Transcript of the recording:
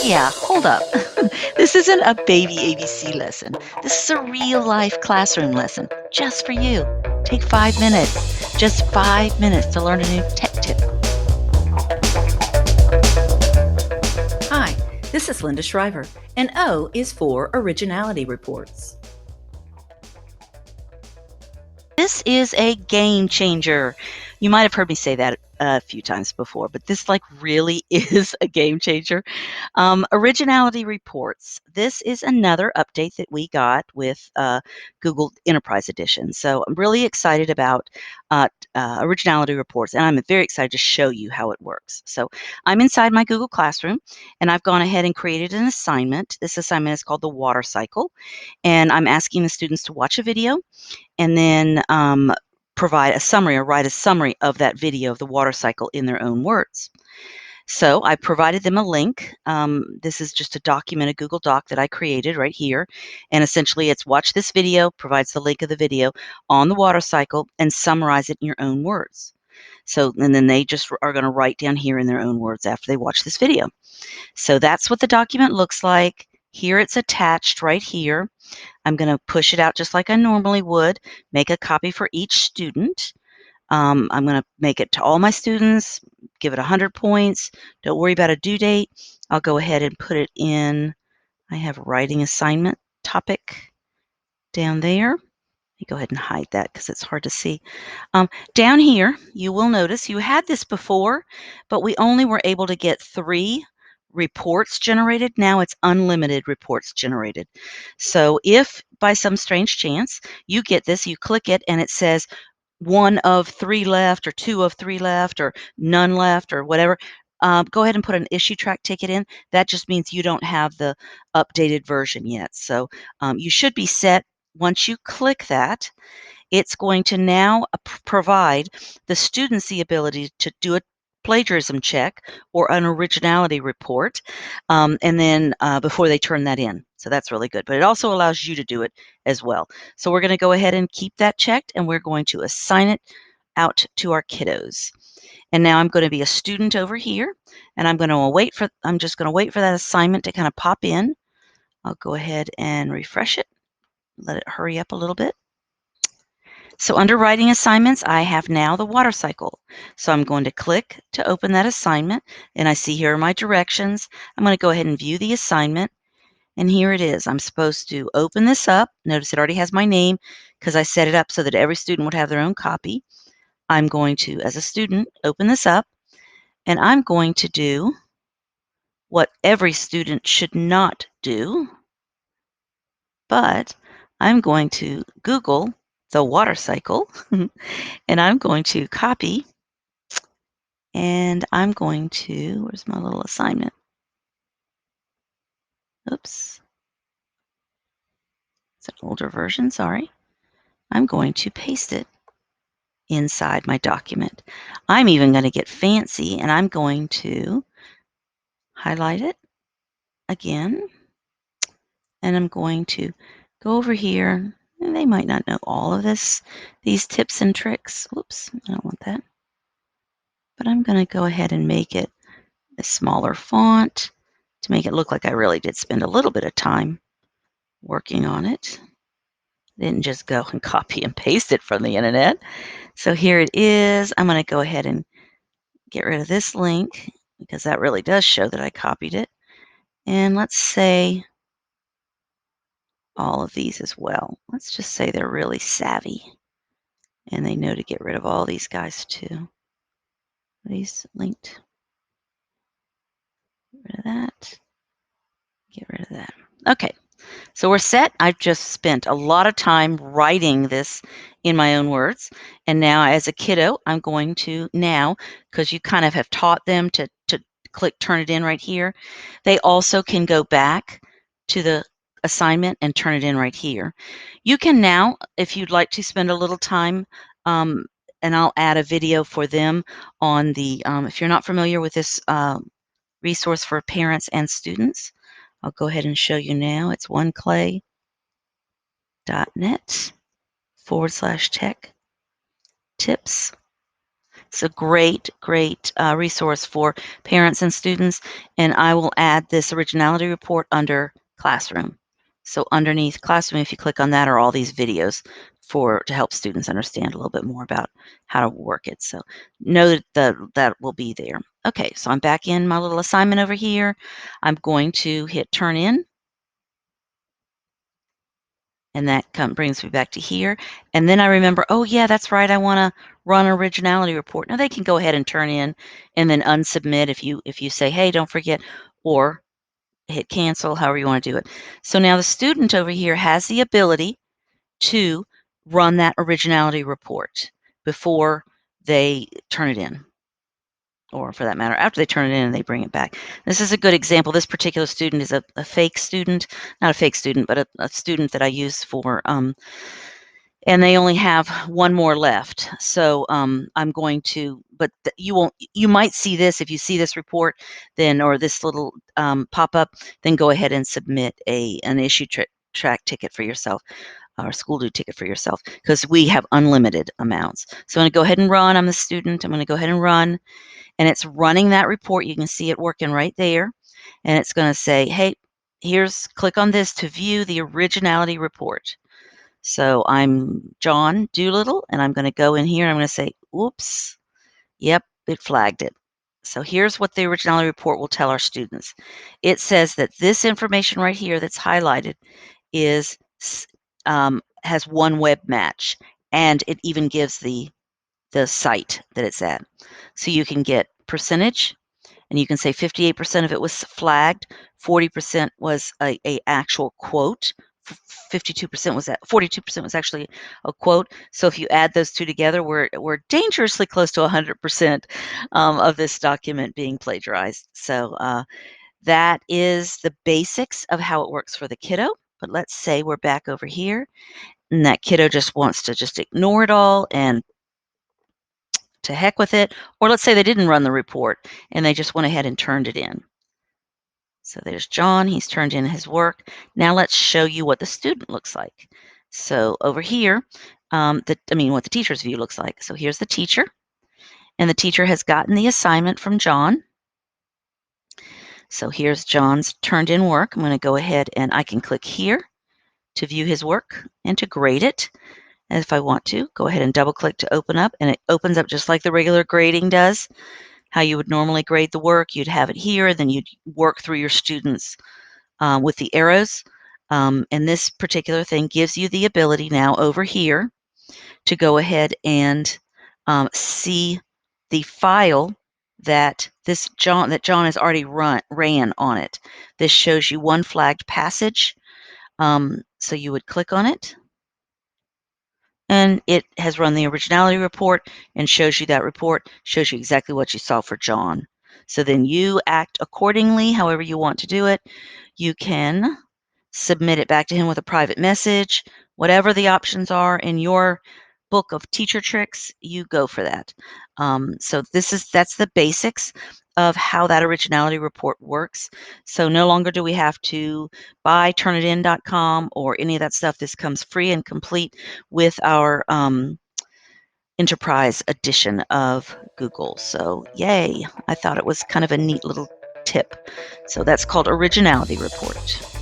yeah, hold up. This isn't a baby ABC lesson. This is a real life classroom lesson just for you. Take 5 minutes, just 5 minutes to learn a new tech tip. Hi, this is Linda Shriver, and O is for Originality Reports. This is a game changer. You might have heard me say that a few times before, but this really is a game changer. Originality Reports. This is another update that we got with Google Enterprise Edition. So I'm really excited about Originality Reports, and I'm very excited to show you how it works. So I'm inside my Google Classroom, and I've gone ahead and created an assignment. This assignment is called the water cycle, and I'm asking the students to watch a video and then provide a summary or write a summary of that video of the water cycle in their own words. So I provided them a link. This is just a document, a Google Doc that I created right here. And essentially it's watch this video, provides the link of the video on the water cycle, and summarize it in your own words. So, and then they just are going to write down here in their own words after they watch this video. So that's what the document looks like. Here it's attached right here. I'm going to push it out just like I normally would, make a copy for each student. I'm going to make it to all my students, give it 100 points. Don't worry about a due date. I'll go ahead and put it in. I have writing assignment topic down there. Let me go ahead and hide that because it's hard to see. Down here, you will notice you had this before, but we only were able to get 3 reports generated. Now it's unlimited reports generated. So if by some strange chance you get this, you click it and it says 1 of 3 left or 2 of 3 left or none left or whatever, go ahead and put an issue track ticket in. That just means you don't have the updated version yet. So you should be set. Once you click that, it's going to now provide the students the ability to do a plagiarism check or an originality report, and then before they turn that in. So that's really good. But it also allows you to do it as well. So we're going to go ahead and keep that checked, and we're going to assign it out to our kiddos. And now I'm going to be a student over here, and I'm just going to wait for that assignment to kind of pop in. I'll go ahead and refresh it, let it hurry up a little bit. So under writing assignments, I have now the water cycle. So I'm going to click to open that assignment, and I see here are my directions. I'm going to go ahead and view the assignment, and here it is. I'm supposed to open this up. Notice it already has my name because I set it up so that every student would have their own copy. I'm going to, as a student, open this up, and I'm going to do what every student should not do, but I'm going to Google the water cycle, and I'm going to copy, and I'm going to, where's my little assignment? Oops. It's an older version, sorry. I'm going to paste it inside my document. I'm even going to get fancy, and I'm going to highlight it again, and I'm going to go over here. And they might not know all of these tips and tricks. Whoops, I don't want that. But I'm going to go ahead and make it a smaller font to make it look like I really did spend a little bit of time working on it. I didn't just go and copy and paste it from the internet. So here it is. I'm going to go ahead and get rid of this link because that really does show that I copied it. And let's say all of these as well. Let's just say they're really savvy and they know to get rid of all these guys too. These linked. Get rid of that. Get rid of that. Okay, so we're set. I've just spent a lot of time writing this in my own words. And now as a kiddo, I'm going to now, because you kind of have taught them to click turn it in right here, they also can go back to the assignment and turn it in right here. You can now, if you'd like to spend a little time, and I'll add a video for them on the, if you're not familiar with this resource for parents and students, I'll go ahead and show you now. It's oneclay.net/tech tips. It's a great, great resource for parents and students, and I will add this Originality Report under Classroom. So underneath Classroom, if you click on that, are all these videos to help students understand a little bit more about how to work it. So know that will be there. Okay, so I'm back in my little assignment over here. I'm going to hit Turn In, and that brings me back to here. And then I remember, oh yeah, that's right, I want to run an Originality Report. Now they can go ahead and turn in and then unsubmit if you say, hey, don't forget, or hit cancel, however you want to do it. So now the student over here has the ability to run that Originality Report before they turn it in, or for that matter, after they turn it in and they bring it back. This is a good example. This particular student is a fake student, not a fake student, but a student that I use for, and they only have one more left. So I'm going to, but you won't, you might see this, if you see this report, then, or this little pop-up, then go ahead and submit an issue track ticket for yourself, or school due ticket for yourself, because we have unlimited amounts. So I'm going to go ahead and run. I'm the student. I'm going to go ahead and run. And it's running that report. You can see it working right there. And it's going to say, hey, click on this to view the Originality Report. So I'm John Doolittle, and I'm going to go in here. And I'm going to say, oops, yep, it flagged it. So here's what the Originality Report will tell our students. It says that this information right here that's highlighted has one web match, and it even gives the site that it's at. So you can get percentage, and you can say 58% of it was flagged, 40% was a actual quote, 52% was 42% was actually a quote. So if you add those two together, we're dangerously close to 100% of this document being plagiarized. So that is the basics of how it works for the kiddo. But let's say we're back over here, and that kiddo just wants to just ignore it all and to heck with it. Or let's say they didn't run the report and they just went ahead and turned it in. So there's John, he's turned in his work. Now let's show you what the student looks like. So over here, what the teacher's view looks like. So here's the teacher, and the teacher has gotten the assignment from John. So here's John's turned in work. I'm going to go ahead and I can click here to view his work and to grade it. And if I want to, go ahead and double click to open up, and it opens up just like the regular grading does. How you would normally grade the work, you'd have it here, then you'd work through your students with the arrows. And this particular thing gives you the ability now over here to go ahead and see the file that John has already ran on it. This shows you one flagged passage. So you would click on it, and it has run the Originality Report and shows you that report, shows you exactly what you saw for John. So then you act accordingly, however you want to do it. You can submit it back to him with a private message. Whatever the options are in your book of teacher tricks, you go for that. So that's the basics of how that Originality Report works. So no longer do we have to buy turnitin.com or any of that stuff. This comes free and complete with our enterprise edition of Google. So yay, I thought it was kind of a neat little tip. So that's called Originality Report.